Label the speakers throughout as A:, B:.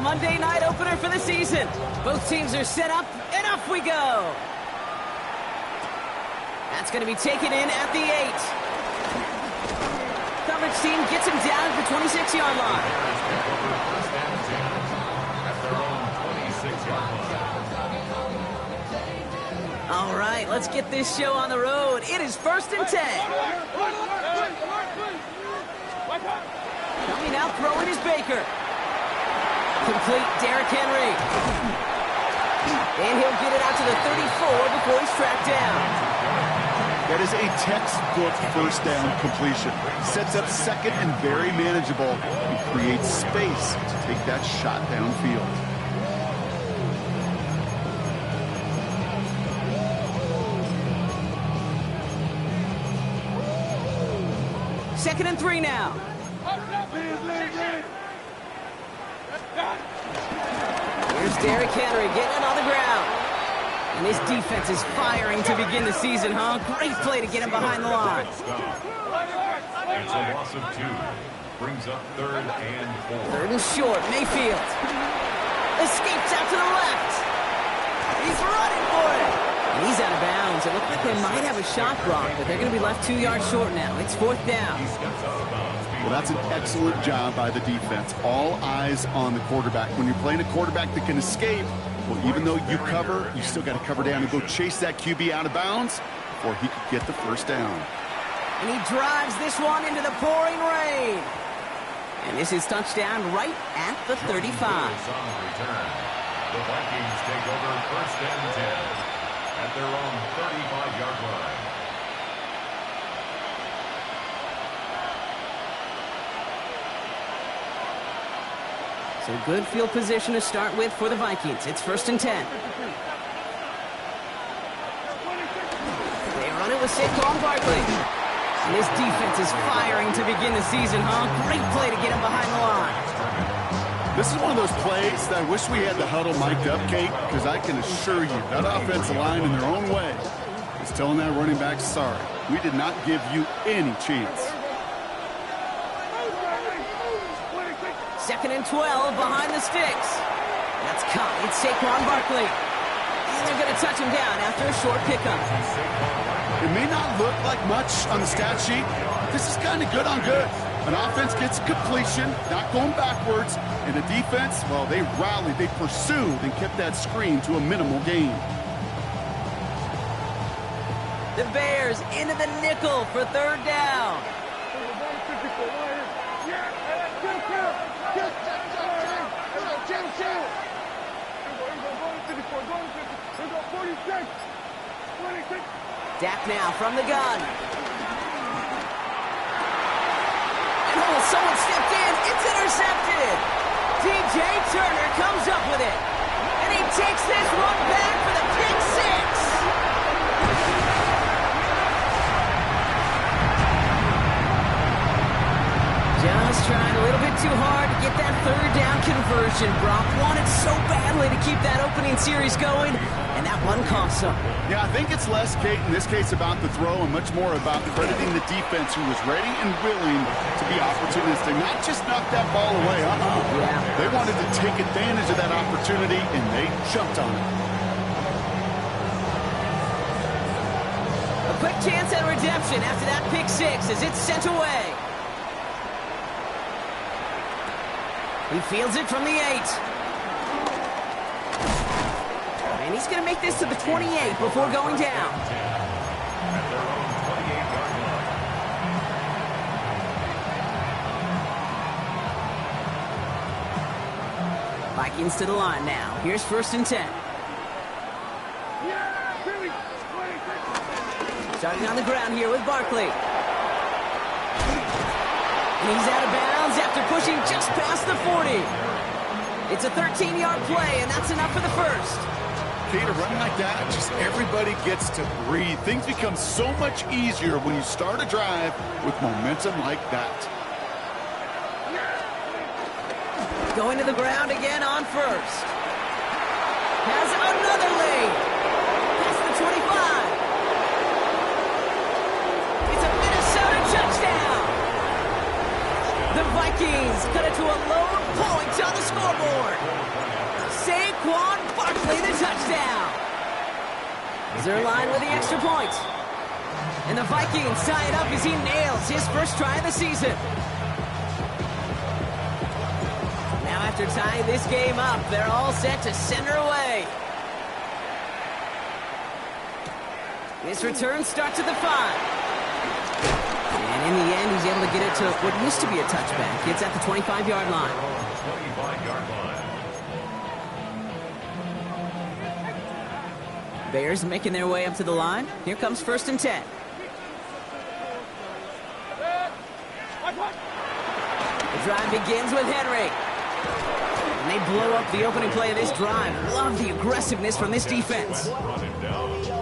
A: Monday night opener for the season. Both teams are set up, and off we go. That's going to be taken in at the 8. Coverage team gets him down at the 26-yard line. All right, let's get this show on the road. It is 1st and 10. Coming out, throwing is Baker. Complete, Derrick Henry. And he'll get it out to the 34 before he's tracked down.
B: That is a textbook first down completion. Sets up second and very manageable and creates space to take that shot downfield.
A: Second and 3 now. Here's Derrick Henry getting it on the ground. And his defense is firing to begin the season, huh? Great play to get him behind the line.
C: It's a loss of 2. Brings up 3rd and 4.
A: 3rd and short, Mayfield. Escapes out to the left. He's running for it. And he's out of bounds. It looked like they might have a shot block, but they're going to be left 2 yards short now. It's 4th down.
B: Well, that's an excellent job by the defense. All eyes on the quarterback. When you're playing a quarterback that can escape, well, even though you cover, you still got to cover down and go chase that QB out of bounds before he could get the first down.
A: And he drives this one into the pouring rain. And this is touchdown right at the 35.
C: The Vikings take over 1st and 10 at their own 35-yard line.
A: So good field position to start with for the Vikings. It's 1st and 10. They run it with Saquon Barkley. And his defense is firing to begin the season, huh? Great play to get him behind the line.
B: This is one of those plays that I wish we had the huddle mic'd up, Kate, because I can assure you that offensive line in their own way is telling that running back, sorry, we did not give you any chance.
A: 2nd and 12 behind the sticks. That's caught. It's Saquon Barkley. And they're going to touch him down after a short pickup.
B: It may not look like much on the stat sheet. This is kind of good on good. An offense gets completion, not going backwards, and the defense, well, they rallied, they pursued, and kept that screen to a minimal gain.
A: The Bears into the nickel for 3rd down. Dak now from the gun. And someone stepped in. It's intercepted. DJ Turner comes up with it. And he takes this one back for the pick 6. Just trying a little bit too hard to get that 3rd down conversion. Brock wanted so badly to keep that opening series going, and that one cost him.
B: Yeah, I think it's less, Kate, in this case about the throw and much more about crediting the defense who was ready and willing to be opportunistic, not just knock that ball away.
A: Yeah.
B: They wanted to take advantage of that opportunity, and they jumped on it.
A: A quick chance at redemption after that pick 6 as it's sent away. He fields it from the 8. And he's going to make this to the 28 before going down. Vikings to the line now. Here's 1st and 10. Starting on the ground here with Barkley. And he's out of bounds after pushing just past the 40. It's a 13-yard play, and that's enough for the 1st.
B: Kate, a run like that, just everybody gets to breathe. Things become so much easier when you start a drive with momentum like that.
A: Going to the ground again on 1st. Has another lane. Past the 25. It's a Minnesota touchdown. The Vikings cut it to a lone point on the scoreboard. Saquon Barkley, the touchdown. Zerline with the extra point. And the Vikings tie it up as he nails his first try of the season. Now after tying this game up, they're all set to send her away. This return starts at the 5. And in the end, he's able to get it to what used to be a touchback. It's at the 25-yard line.
C: 25-yard line.
A: Bears making their way up to the line. Here comes 1st and 10. The drive begins with Henry. And they blow up the opening play of this drive. Love the aggressiveness from this defense.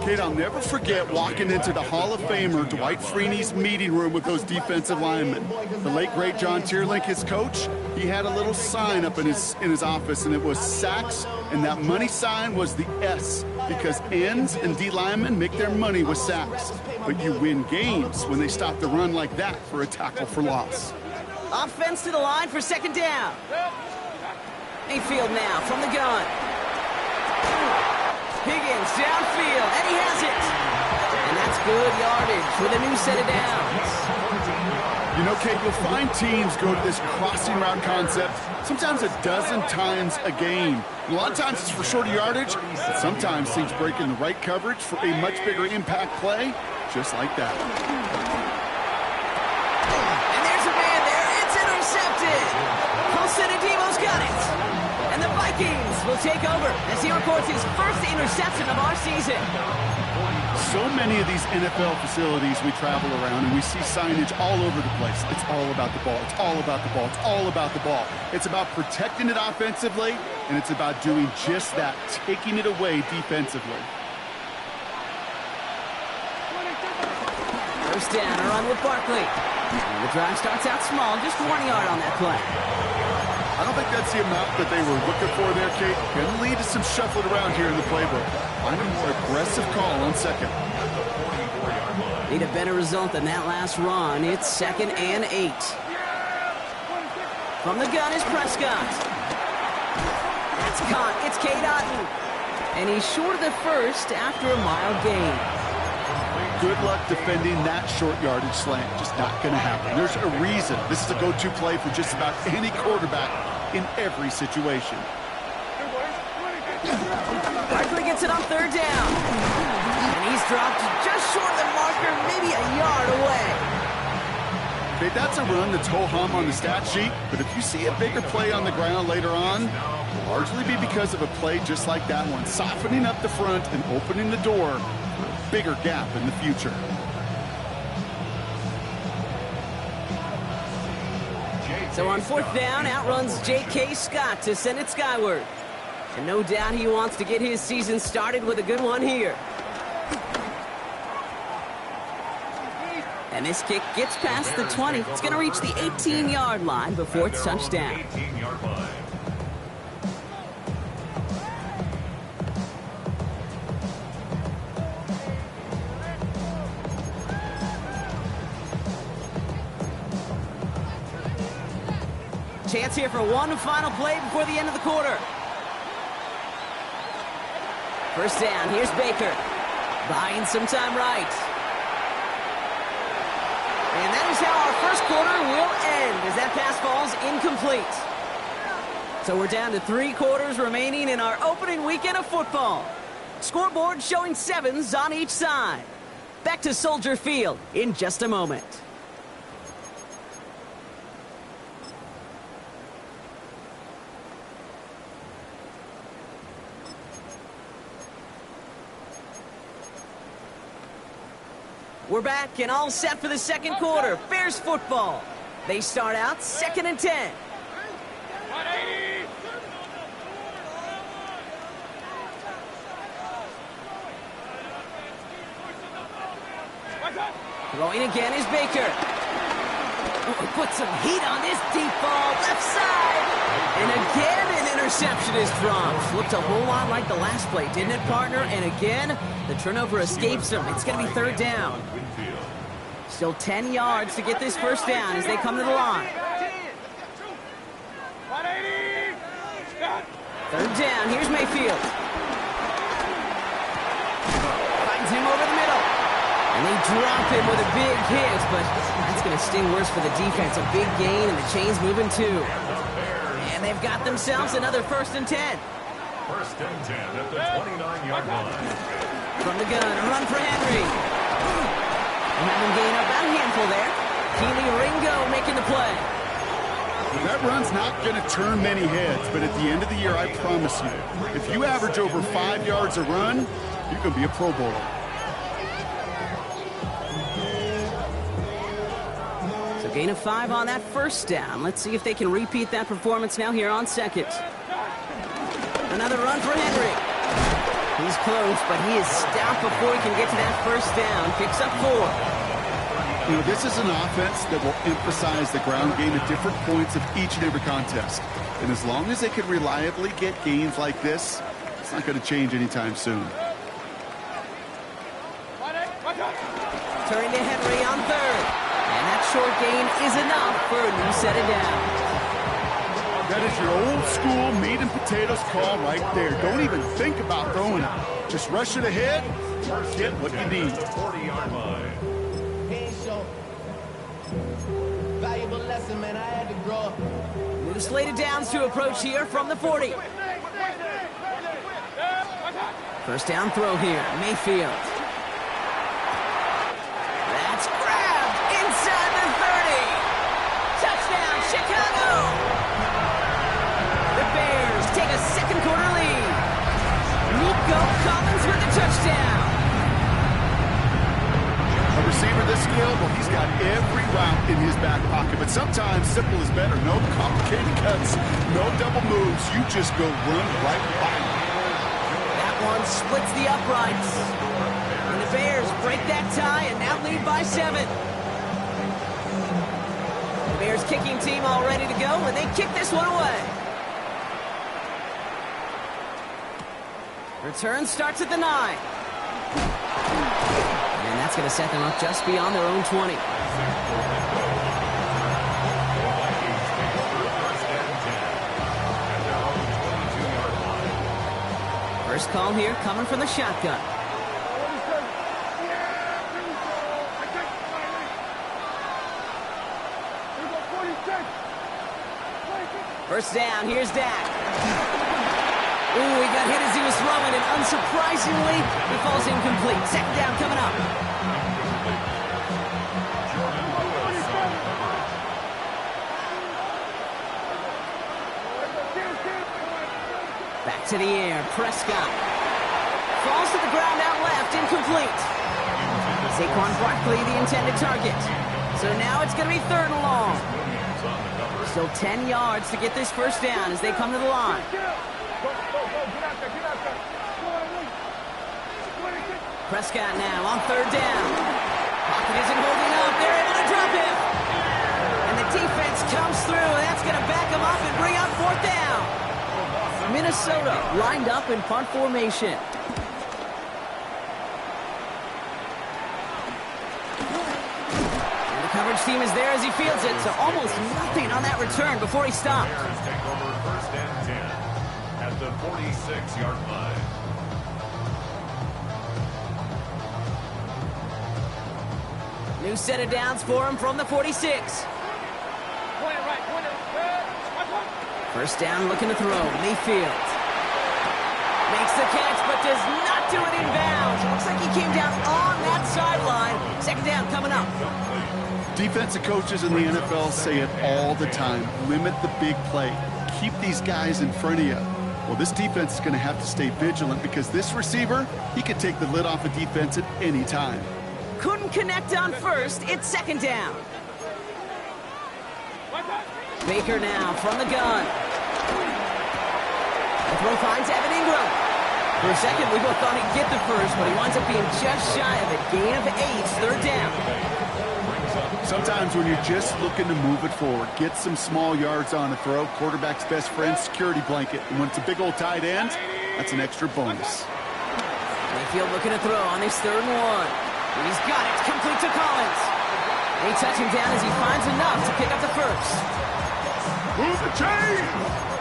B: Kate, I'll never forget walking into the Hall of Famer Dwight Freeney's meeting room with those defensive linemen. The late, great John Tierlink, his coach, he had a little sign up in his office, and it was sacks, and that money sign was the S, because ends and D linemen make their money with sacks. But you win games when they stop the run like that for a tackle for loss.
A: Offense to the line for 2nd down. Mayfield now from the gun. Higgins downfield, and he has it. And that's good yardage with a new set of downs.
B: You know, Kate, you'll find teams go to this crossing route concept sometimes a dozen times a game. A lot of times it's for shorter yardage, but sometimes teams break in the right coverage for a much bigger impact play, just like that.
A: And there's a man there. It's intercepted. Colson Adebo's got it. And the Vikings will take over as he records his first interception of our season.
B: So many of these NFL facilities we travel around and we see signage all over the place. It's all about the ball. It's all about the ball. It's all about the ball. It's about protecting it offensively, and it's about doing just that, taking it away defensively.
A: First down, a run with Barkley. And the drive starts out small, just 1 yard on that play.
B: I don't think that's the amount that they were looking for there, Kate. Going to lead to some shuffling around here in the playbook. Find a more aggressive call on 2nd.
A: Need a better result than that last run. It's 2nd and 8. From the gun is Prescott. That's caught. It's Cade Otton. And he's short of the first after a mild gain.
B: Good luck defending that short yardage slant. Just not going to happen. There's a reason. This is a go-to play for just about any quarterback in every situation.
A: Barkley gets it on 3rd down. And he's dropped just short of the marker, maybe a yard away.
B: Okay, that's a run that's ho-hum on the stat sheet, but if you see a bigger play on the ground later on, it'll largely be because of a play just like that one, softening up the front and opening the door for a bigger gap in the future.
A: So on 4th down, outruns J.K. Scott to send it skyward. And no doubt he wants to get his season started with a good one here. And this kick gets past the 20. It's going to reach the 18-yard line before it's touchdown.
C: 18-yard line.
A: Chance here for one final play before the end of the quarter. First down, here's Baker. Buying some time right. And that is how our first quarter will end as that pass falls incomplete. So we're down to 3 quarters remaining in our opening weekend of football. Scoreboard showing 7s on each side. Back to Soldier Field in just a moment. We're back and all set for the second quarter. Bears football. They start out 2nd and 10. Throwing again is Baker. Put some heat on this deep ball, left side. And again, an interception is dropped. Looked a whole lot like the last play, didn't it, partner? And again, the turnover escapes him. It's going to be 3rd down. Still 10 yards to get this first down as they come to the line. Third down, here's Mayfield. Finds him over the middle. And they drop him with a big hit, but that's going to sting worse for the defense. A big gain, and the chain's moving too. And they've got themselves another 1st and 10.
C: 1st and 10 at the 29-yard line.
A: From the gun, a run for Henry. And have him gain about a handful there. Keely Ringo making the play.
B: That run's not going to turn many heads, but at the end of the year, I promise you, if you average over 5 yards a run, you can be a Pro Bowler.
A: So gain of 5 on that 1st down. Let's see if they can repeat that performance now here on 2nd. Another run for Henry. He's close, but he is stopped before he can get to that 1st down. Picks up 4.
B: You know, this is an offense that will emphasize the ground game at different points of each and every contest. And as long as they can reliably get gains like this, it's not going to change anytime soon.
A: Turning to Henry on 3rd. And that short gain is enough for a new set of downs.
B: That is your old school meat and potatoes call right there. Don't even think about throwing it. Just rush it ahead, get what you need.
C: 40-yard line.
D: Valuable lesson, man. I had to grow up.
A: New slated downs to approach here from the 40. 1st down throw here, Mayfield. That's grabbed inside the 30. Touchdown, Chicago! The Bears take a 2nd quarter lead. Nico Collins with the touchdown.
B: A receiver this skilled, well, he's got every route in his back pocket. But sometimes simple is better. No complicated cuts, no double moves. You just go run right by him.
A: That one splits the uprights. And the Bears break that tie and now lead by 7. The Bears kicking team all ready to go, and they kick this one away. Return starts at the 9. And that's going to set them up just beyond their own 20. First call here coming from the shotgun. First down, here's Dak. Ooh, he got hit as he was throwing, and unsurprisingly, he falls incomplete. 2nd down coming up. Back to the air, Prescott. Falls to the ground out left, incomplete. Saquon Barkley, the intended target. So now it's going to be 3rd and long. Still 10 yards to get this 1st down as they come to the line. Prescott now on 3rd down. Pocket isn't holding up. They're able to drop him. And the defense comes through. That's going to back him up and bring up 4th down. Minnesota lined up in punt formation. And the coverage team is there as he fields it. So almost nothing on that return before he stopped.
C: Bears take over 1st and 10 at the 46-yard line.
A: New set of downs for him from the 46. First down, looking to throw. Mayfield makes the catch, but does not do it in bounds. Looks like he came down on that sideline. 2nd down coming up.
B: Defensive coaches in the NFL say it all the time. Limit the big play. Keep these guys in front of you. Well, this defense is going to have to stay vigilant because this receiver, he can take the lid off a defense at any time.
A: Couldn't connect on 1st. It's 2nd down. Baker now from the gun. The throw finds Evan Ingram. For a second, we both thought he'd get the 1st, but he winds up being just shy of a gain of 8. 3rd down.
B: Sometimes when you're just looking to move it forward, get some small yards on a throw, quarterback's best friend, security blanket. And when it's a big old tight end, that's an extra bonus.
A: Mayfield looking to throw on his 3rd and 1. He's got it, complete to Collins. They touch him down as he finds enough to pick up the 1st.
B: Move the chain!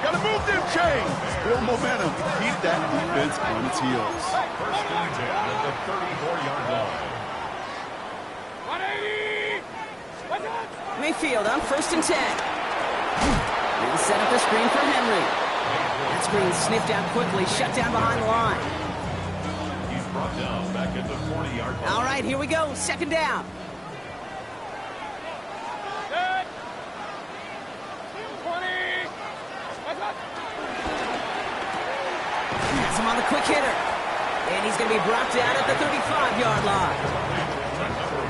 B: Gotta Gotta move them chains. Build momentum. Keep that defense on its heels.
C: First and 10 at the 34-yard line.
A: Mayfield on 1st and 10. He'll set up the screen for Henry. That screen sniffed out quickly, shut down behind the line.
C: He's brought down back at the 40-yard line.
A: All right, here we go. 2nd down. Has him on the quick hitter. And he's going to be brought down at the 35-yard line.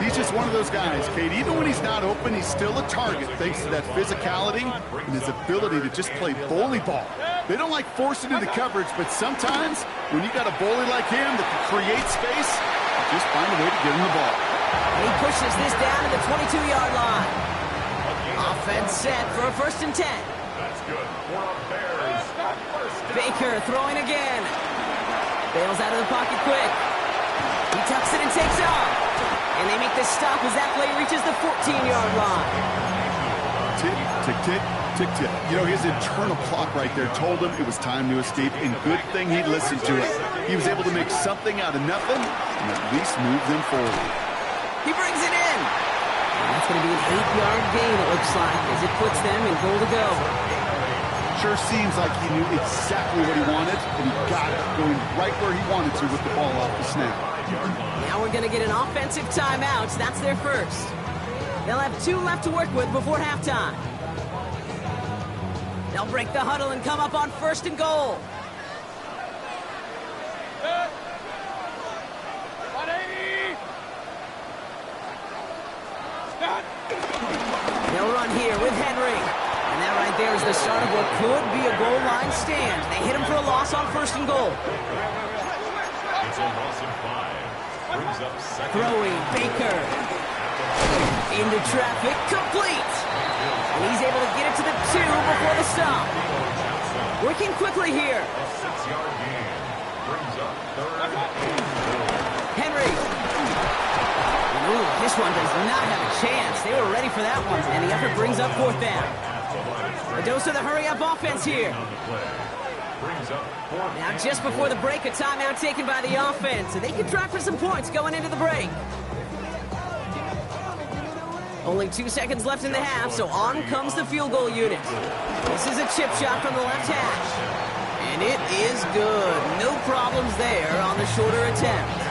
B: He's just one of those guys, Kate. Even when he's not open, he's still a target thanks to that physicality and his ability to just play bully ball. They don't like forcing into coverage, but sometimes when you got a bully like him that can create space, just find a way to get him the ball.
A: And he pushes this down to the 22-yard line. Offense set for a 1st and 10.
C: That's good for a Bears.
A: Baker throwing again. Bails out of the pocket quick. He tucks it and takes off. And they make the stop as that play reaches the 14-yard line.
B: Tick, tick, tick, tick, tick. You know, his internal clock right there told him it was time to escape, and good thing he listened to it. He was able to make something out of nothing and at least move them forward.
A: He brings it in. And that's going to be an 8-yard gain, it looks like, as it puts them in goal to go.
B: Sure seems like he knew exactly what he wanted, and he got it, going right where he wanted to with the ball off the snap.
A: Now we're going to get an offensive timeout. That's their first. They'll have 2 left to work with before halftime. They'll break the huddle and come up on 1st and goal. They'll run here with Henry. And that right there is the start of what could be a goal line stand. They hit him for a loss on 1st and goal.
C: It's a loss of 5. Brings up second.
A: Throwing Baker. Into traffic, complete. And he's able to get it to the 2 before the stop. Working quickly here.
C: A 6-yard gain. Brings up 3rd.
A: Henry. Ooh, this one does not have a chance. They were ready for that one. And the effort brings up 4th down. A dose of the hurry-up offense here. Now, just before the break, a timeout taken by the offense. And they can try for some points going into the break. Only 2 seconds left in the half, so on comes the field goal unit. This is a chip shot from the left hash. And it is good. No problems there on the shorter attempt.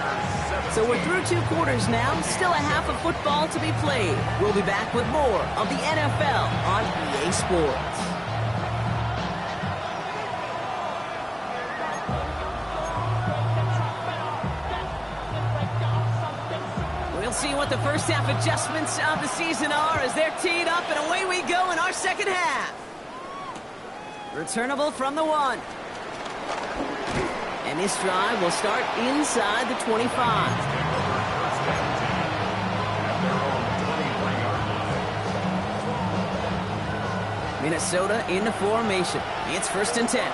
A: So we're through 2 quarters now. Still a half of football to be played. We'll be back with more of the NFL on EA Sports. We'll see what the first half adjustments of the season are as they're teed up, and away we go in our second half. Returnable from the 1. And this drive will start inside the 25. Minnesota in the formation. It's 1st and 10.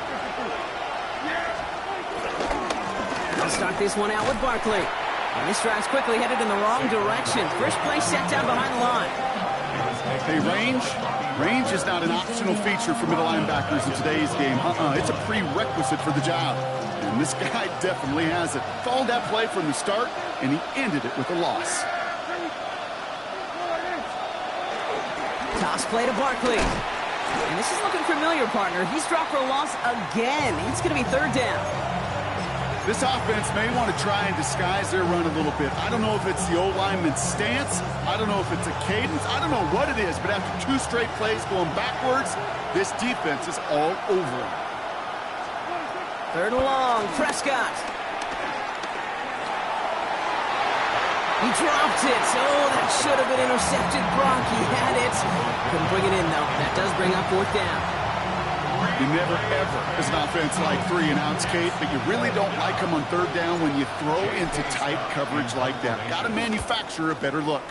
A: They'll start this one out with Barkley. And this drive's quickly headed in the wrong direction. First play set down behind the line.
B: Hey, range is not an optional feature for middle linebackers in today's game. It's a prerequisite for the job. And this guy definitely has it. Called that play from the start, and he ended it with a loss.
A: Toss play to Barkley. And this is looking familiar, partner. He's dropped for a loss again. It's going to be 3rd down.
B: This offense may want to try and disguise their run a little bit. I don't know if it's the old lineman's stance. I don't know if it's a cadence. I don't know what it is, but after 2 straight plays going backwards, this defense is all over him.
A: 3rd and long, Prescott. He dropped it. Oh, that should have been intercepted. Gronk, he had it. Couldn't bring it in, though. That does bring up 4th down.
B: You never, ever, as an offense, like 3 and outs, Kate, but you really don't like them on 3rd down when you throw into tight coverage like that. Got to manufacture a better look.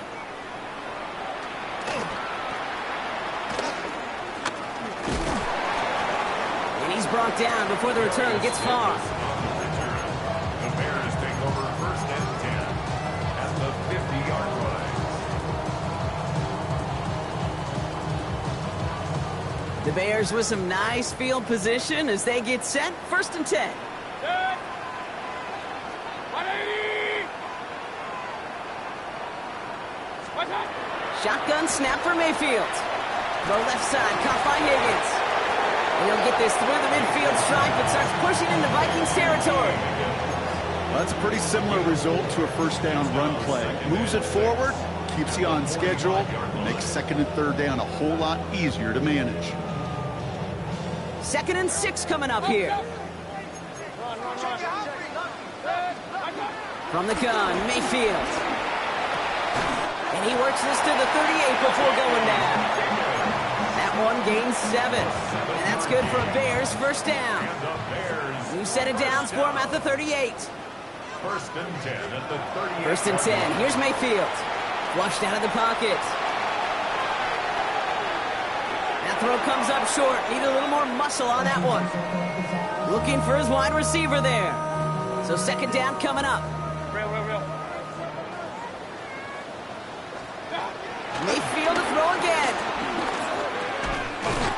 A: And he's brought down before the return gets far.
C: The Bears take over 1st and 10 at the 50-yard line.
A: The Bears with some nice field position as they get set. 1st and 10. Shotgun snap for Mayfield. Throw left side, caught by Higgins. And he'll get this through the midfield stripe and starts pushing into Vikings territory.
B: Well, that's a pretty similar result to a first down run play. Moves it forward, keeps you on schedule, makes 2nd and 3rd down a whole lot easier to manage.
A: 2nd and 6 coming up here. From the gun, Mayfield. And he works this to the 38 before going down. That one gains 7. And that's good for a Bears 1st down. New set of downs for him at the 38.
C: 1st and 10 at the 38.
A: 1st and 10. Here's Mayfield. Flushed out of the pocket. That throw comes up short. Need a little more muscle on that one. Looking for his wide receiver there. So 2nd down coming up. Mayfield to throw again.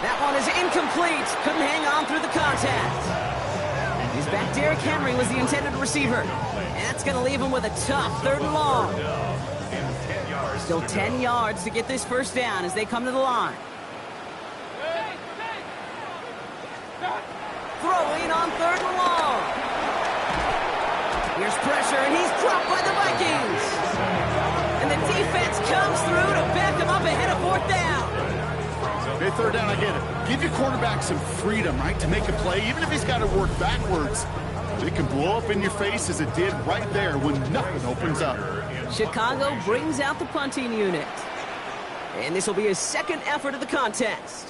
A: That one is incomplete. Couldn't hang on through the contact. He's back. Derrick Henry was the intended receiver. And that's going to leave him with a tough 3rd and long. Still 10 yards to get this 1st down as they come to the line. Throwing on 3rd and long. Here's pressure, and he's dropped by the Vikings. And the defense comes through to back him up ahead of 4th down.
B: Okay, 3rd down, I get it. Give your quarterback some freedom, right, to make a play, even if he's got to work backwards. It can blow up in your face as it did right there when nothing opens up.
A: Chicago brings out the punting unit. And this will be his 2nd effort of the contest.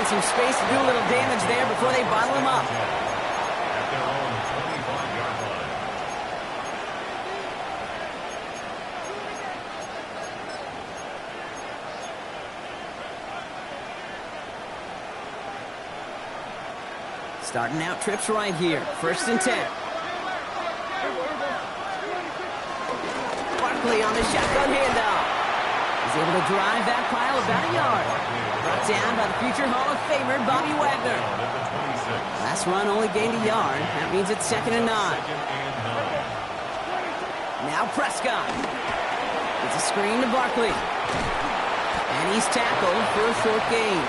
A: Some space to do a little damage there before they bottle him up.
C: At their own 25-yard line.
A: Starting out trips right here. 1st and 10. Barkley on the shotgun handoff. He's able to drive that pile about a yard. Brought down by the future Hall of Famer, Bobby Wagner. Last run only gained a yard. That means it's 2nd and 9. Now Prescott. It's a screen to Barkley. And he's tackled for a short gain.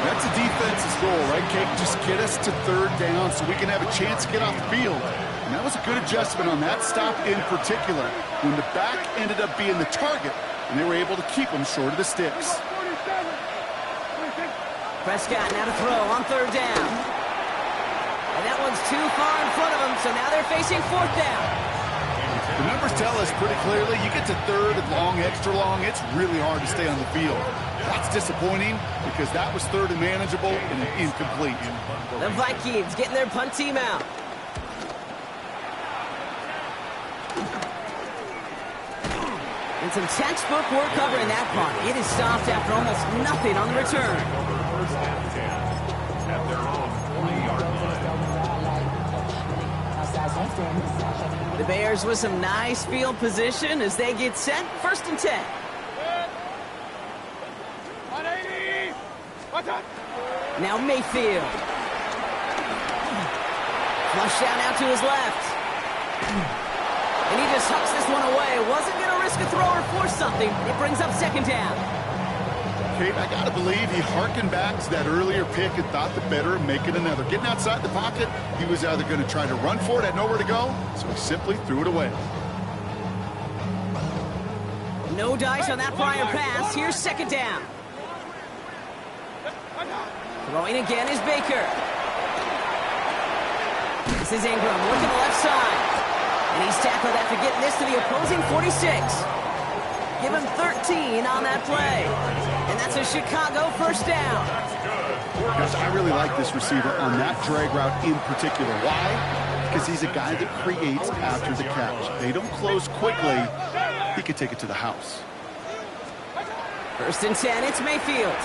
B: That's a defense's goal, right, Kate? Just get us to 3rd down so we can have a chance to get off the field. And that was a good adjustment on that stop in particular, when the back ended up being the target, and they were able to keep him short of the sticks.
A: Prescott now to throw on 3rd down. And that one's too far in front of him, so now they're facing 4th down.
B: The numbers tell us pretty clearly, you get to 3rd and long, extra long, it's really hard to stay on the field. That's disappointing because that was 3rd and manageable and incomplete.
A: The Vikings getting their punt team out. And some textbook work covering that punt. It is stopped after almost nothing on the return.
C: 1st and 10 at their own 20-yard line.
A: The Bears with some nice field position as they get set. 1st and 10. Now Mayfield. Flush out now to his left. And he just hucks this one away. Wasn't going to risk a throw or force something. It brings up 2nd down.
B: Kate, I got to believe he harkened back to that earlier pick and thought the better of making another. Getting outside the pocket, he was either going to try to run for it, had nowhere to go, so he simply threw it away.
A: No dice on that prior pass. Here's 2nd down. Throwing again is Baker. This is Ingram. Look at the left side. And he's tackled after getting this to the opposing 46. Give him 13 on that play. And that's a Chicago 1st down.
B: Gosh, I really like this receiver on that drag route in particular. Why? Because he's a guy that creates after the catch. They don't close quickly. He could take it to the house.
A: 1st and 10, it's Mayfield.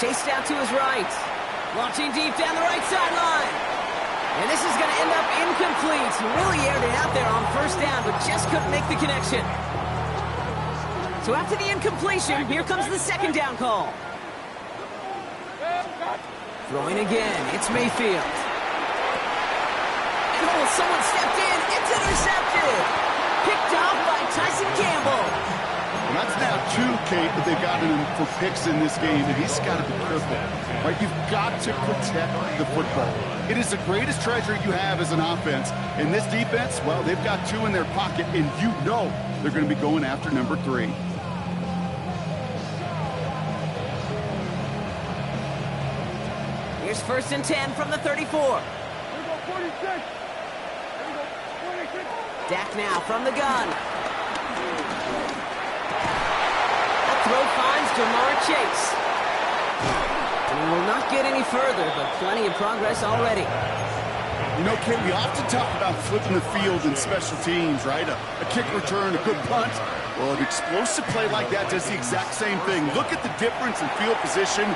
A: Chased out to his right. Launching deep down the right sideline. And this is going to end up incomplete. Really aired it out there on first down, but just couldn't make the connection. So after the incompletion, here comes the second down call. Throwing again, it's Mayfield. And oh, someone stepped in, it's intercepted. Picked off by Tyson Campbell.
B: And that's now 2, Kate, that they've gotten him for picks in this game, and he's got to be careful. Right? You've got to protect the football. It is the greatest treasure you have as an offense. And this defense, well, they've got 2 in their pocket, and you know they're going to be going after number 3.
A: Here's 1st and 10 from the 34. Dak now from the gun. That throw finds Jamar Chase. And he will not get any further, but plenty of progress already.
B: You know, Kate, we often talk about flipping the field in special teams, right? A kick return, a good punt. Well, an explosive play like that does the exact same thing. Look at the difference in field position.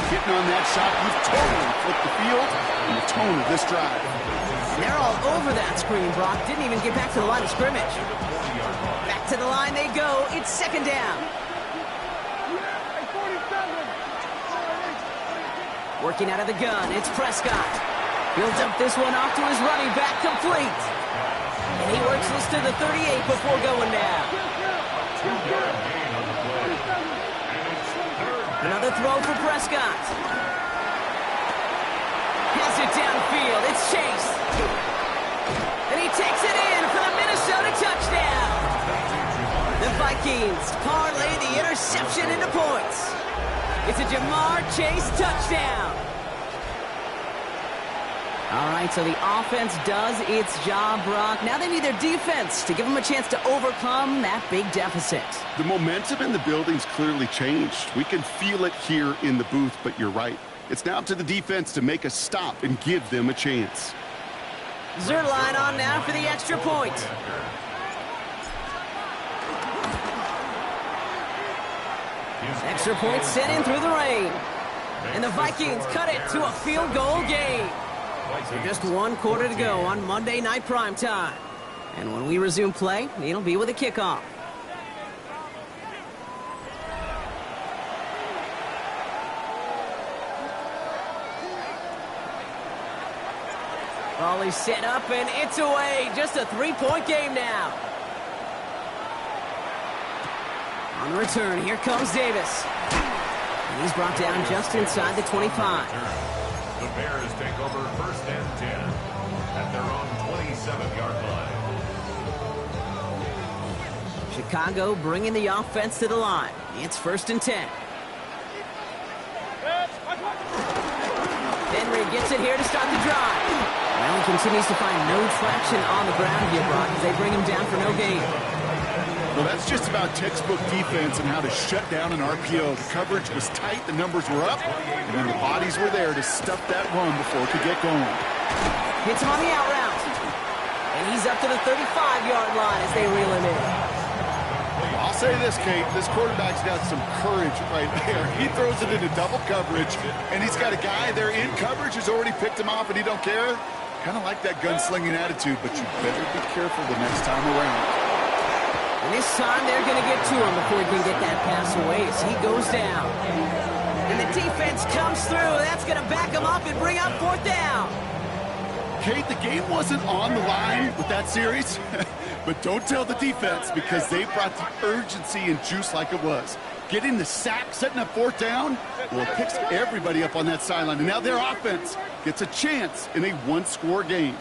B: Getting on that shot, you've totally flipped the field and the tone of this drive.
A: They're all over that screen, Brock. Didn't even get back to the line of scrimmage. Back to the line they go. It's 2nd down. Working out of the gun, it's Prescott. He'll dump this one off to his running back, complete. And he works this to the 38 before going down. Another throw for Prescott. Has it downfield. It's Chase. And he takes it in for the Minnesota touchdown. The Vikings parlay the interception into points. It's a Jamar Chase touchdown. All right, so the offense does its job, Brock. Now they need their defense to give them a chance to overcome that big deficit.
B: The momentum in the building's clearly changed. We can feel it here in the booth, but you're right. It's now up to the defense to make a stop and give them a chance.
A: Zuerlein on now for the extra point. Extra point sent in through the rain. And the Vikings cut it to a field goal game. So just 1 quarter to go on Monday Night Primetime. And when we resume play, it'll be with a kickoff. Volley set up and it's away. Just a 3-point game now. On the return, here comes Davis. And he's brought down just inside the 25.
C: The Bears take over 1st and 10 at their own 27-yard line.
A: Chicago bringing the offense to the line. It's 1st and 10. Henry gets it here to start the drive. Well, he continues to find no traction on the ground here, Brock, as they bring him down for no gain.
B: Well, that's just about textbook defense and how to shut down an RPO. The coverage was tight, the numbers were up, and then the bodies were there to stuff that run before it could get going.
A: Hits him on the out route. And he's up to the 35-yard line as they reel him in.
B: I'll say this, Kate, this quarterback's got some courage right there. He throws it into double coverage, and he's got a guy there in coverage who's already picked him off, and he don't care. Kind of like that gunslinging attitude, but you better be careful the next time around.
A: And this time they're going to get to him before he can get that pass away as he goes down. And the defense comes through. That's going to back him up and bring up 4th down.
B: Kate, the game wasn't on the line with that series, but don't tell the defense because they brought the urgency and juice like it was. Getting the sack, setting up 4th down, well, it picks everybody up on that sideline. And now their offense gets a chance in a 1-score game.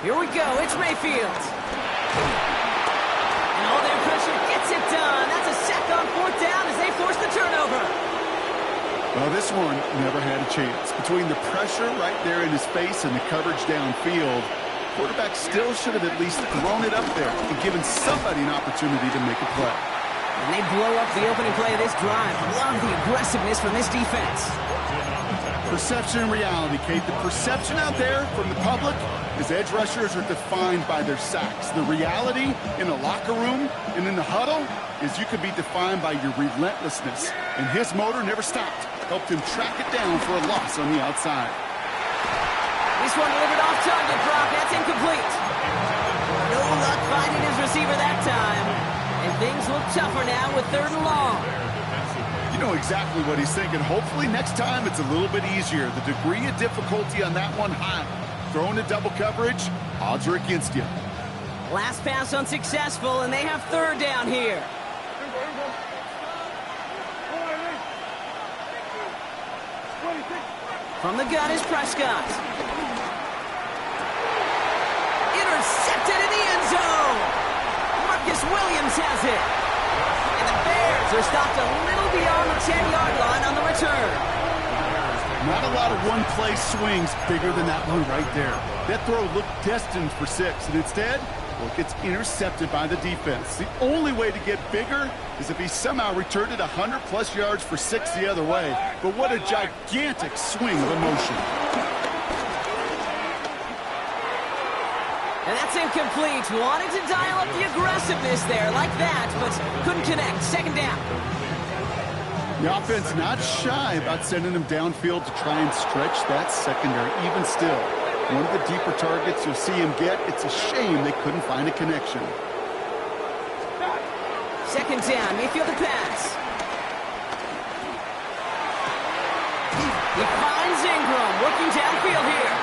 A: Here we go. It's Mayfield. And all their pressure gets it done. That's a sack on 4th down as they force the turnover.
B: Well, this one never had a chance. Between the pressure right there in his face and the coverage downfield, quarterback still should have at least thrown it up there and given somebody an opportunity to make a play.
A: And they blow up the opening play of this drive. Love the aggressiveness from this defense.
B: Perception and reality, Kate. The perception out there from the public is edge rushers are defined by their sacks. The reality in a locker room and in the huddle is you could be defined by your relentlessness. And his motor never stopped. Helped him track it down for a loss on the outside.
A: This one delivered off target, Brock. That's incomplete. No luck finding his receiver that time. And things look tougher now with 3rd and long.
B: You know exactly what he's thinking. Hopefully next time it's a little bit easier. The degree of difficulty on that one high. Throwing to double coverage, odds are against you.
A: Last pass unsuccessful, and they have 3rd down here. From the gun is Prescott. Intercepted in the end zone. Marcus Williams has it. And the Bears are stopped a little beyond the 10-yard line on the return.
B: Not a lot of one-play swings bigger than that one right there. That throw looked destined for 6, and instead, well, it gets intercepted by the defense. The only way to get bigger is if he somehow returned it 100-plus yards for 6 the other way. But what a gigantic swing of emotion.
A: And that's incomplete. Wanted to dial up the aggressiveness there like that, but couldn't connect. 2nd down.
B: The offense not shy about sending him downfield to try and stretch that secondary. Even still, one of the deeper targets you'll see him get, it's a shame they couldn't find a connection.
A: 2nd down, Mayfield to pass. He finds Ingram working downfield here.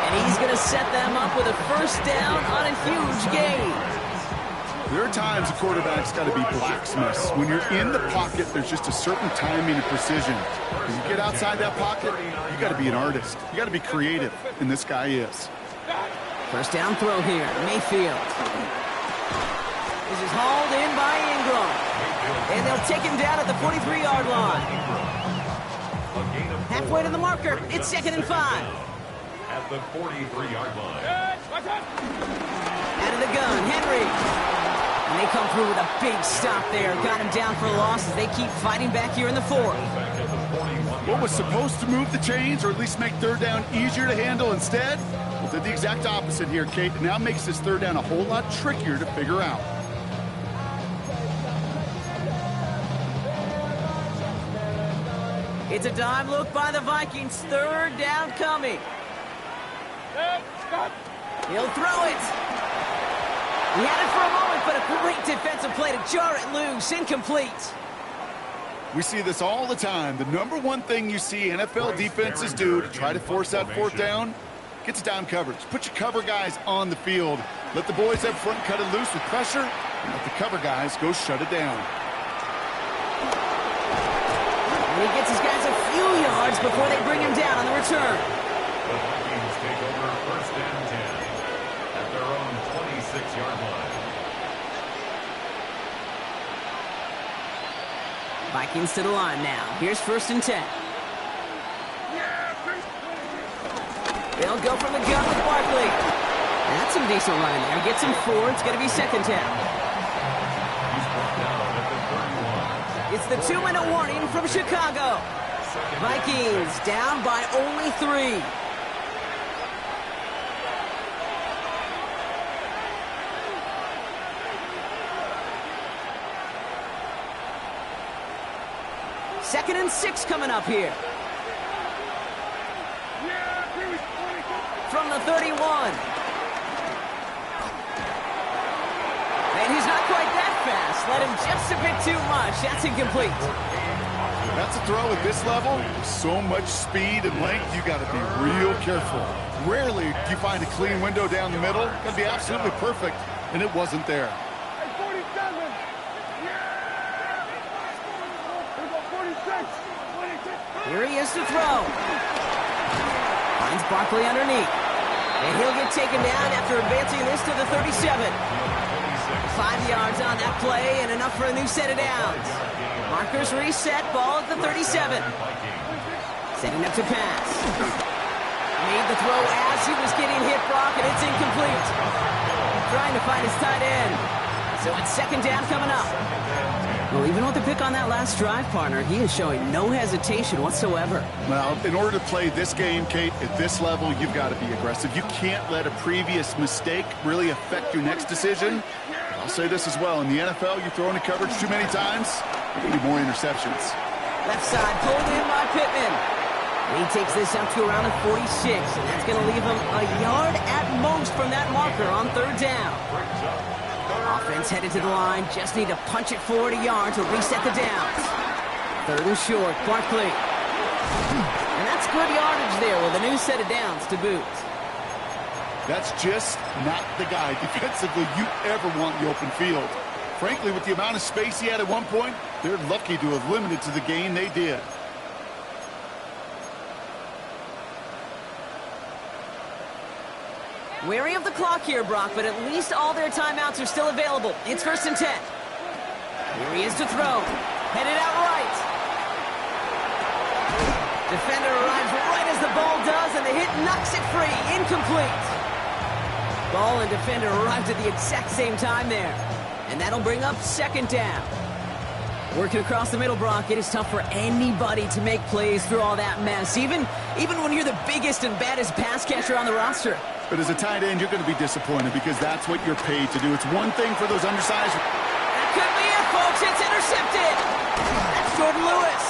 A: And he's going to set them up with a 1st down on a huge gain.
B: There are times a quarterback's got to be blacksmiths. When you're in the pocket, there's just a certain timing and precision. When you get outside that pocket, you got to be an artist. You got to be creative, and this guy is.
A: 1st down throw here, Mayfield. This is hauled in by Ingram. And they'll take him down at the 43-yard line. Halfway to the marker, it's 2nd and 5.
C: At the 43-yard line.
A: Out of the gun, Henry. And they come through with a big stop there. Got him down for a loss as they keep fighting back here in the 4th.
B: What was supposed to move the chains or at least make 3rd down easier to handle instead? Well, did the exact opposite here, Kate. It now makes this 3rd down a whole lot trickier to figure out.
A: It's a dime look by the Vikings. 3rd down coming. He'll throw it. He had it for a moment, but a great defensive play to jar it loose. Incomplete.
B: We see this all the time. The number one thing you see NFL defenses do to try to force that 4th down, get to dime coverage. Put your cover guys on the field. Let the boys up front cut it loose with pressure, and let the cover guys go shut it down.
A: And he gets his guys a few yards before they bring him down on the return.
C: The Vikings take over 1st and 10 at their own 26-yard line.
A: Vikings to the line now. Here's 1st and 10. They'll go from the gun with Barkley. That's some decent running there. Gets him 4. It's going to be 2nd down.
C: He's brought down at the 31.
A: It's the 2-minute warning from Chicago. Vikings down by only 3. Second and 6 coming up here. From the 31. And he's not quite that fast. Let him just a bit too much. That's incomplete.
B: That's a throw at this level. So much speed and length, you got to be real careful. Rarely do you find a clean window down the middle. Got to be absolutely perfect, and it wasn't there.
A: Here he is to throw. Finds Barkley underneath. And he'll get taken down after advancing this to the 37. 5 yards on that play and enough for a new set of downs. Markers reset, ball at the 37. Setting up to pass. Made the throw as he was getting hit, Brock, and it's incomplete. Trying to find his tight end. So it's 2nd down coming up. Well, even with the pick on that last drive, partner, he is showing no hesitation whatsoever.
B: Well, in order to play this game, Kate, at this level, you've got to be aggressive. You can't let a previous mistake really affect your next decision. I'll say this as well. In the NFL, you throw into coverage too many times, you're going to get more interceptions.
A: Left side pulled in by Pittman. He takes this up to around the 46, and that's going to leave him a yard at most from that marker on third down. Offense headed to the line, just need to punch it forward a yard to reset the downs. Third and short, Barkley. And that's good yardage there with a new set of downs to boot.
B: That's just not the guy defensively you ever want in the open field. Frankly, with the amount of space he had at one point, they're lucky to have limited to the gain they did.
A: Wary of the clock here, Brock, but at least all their timeouts are still available. It's 1st and 10. Here he is to throw. Headed out right. Defender arrives right as the ball does, and the hit knocks it free. Incomplete. Ball and defender arrived at the exact same time there. And that'll bring up 2nd down. Working across the middle, Brock, it is tough for anybody to make plays through all that mess, even when you're the biggest and baddest pass catcher on the roster.
B: But as a tight end, you're going to be disappointed because that's what you're paid to do. It's one thing for those undersized.
A: That could be it, folks. It's intercepted. That's Jordan Lewis.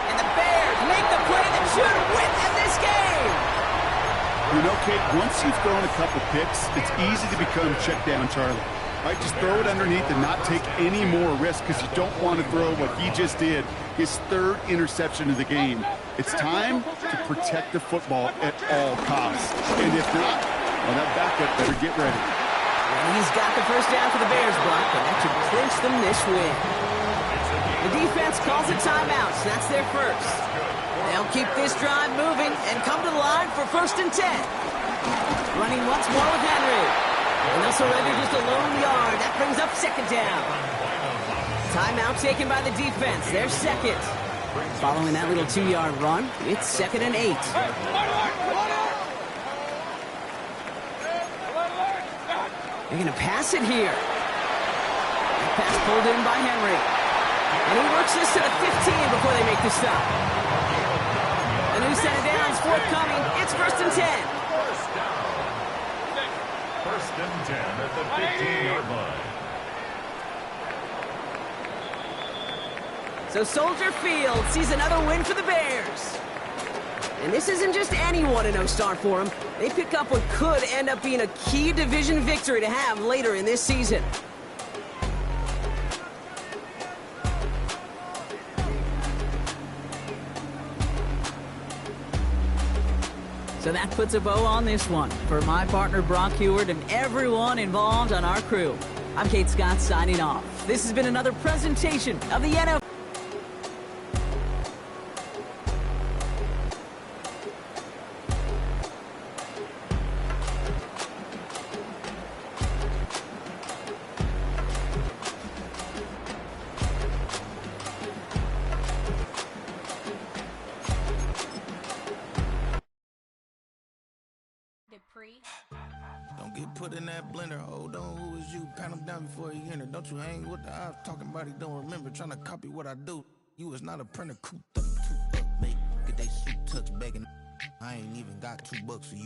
A: And the Bears make the play that should win them this game.
B: You know, Kate, once you've thrown a couple picks, it's easy to become check down Charlie. Right, just throw it underneath and not take any more risk because you don't want to throw what he just did, his 3rd interception of the game. It's time to protect the football at all costs. And if not, well, that backup better get ready.
A: And he's got the 1st down for the Bears, Brock, and that should clinch them this win. The defense calls a timeout, so that's their first. They'll keep this drive moving and come to the line for 1st and 10. Running once more with Henry. And they'll surrender just a lone yard. That brings up 2nd down. Timeout taken by the defense. Their 2nd. Following that little 2-yard run, it's 2nd and 8. They're going to pass it here. That pass pulled in by Henry. And he works this to the 15 before they make the stop. A new set of downs forthcoming. It's 1st and 10.
C: 1st and 10 at the 15-yard line.
A: So Soldier Field sees another win for the Bears. And this isn't just any 1-0 start for them. They pick up what could end up being a key division victory to have later in this season. So that puts a bow on this one. For my partner Brock Huard and everyone involved on our crew, I'm Kate Scott signing off. This has been another presentation of the NFL.
E: Don't get put in that blender. Hold on, who is you? Pat him down before he enter. Don't you hang with the ops talking about he don't remember. Trying to copy what I do. You was not a printer. Cooped up, make. Get they suit touch begging. I ain't even got $2 for you.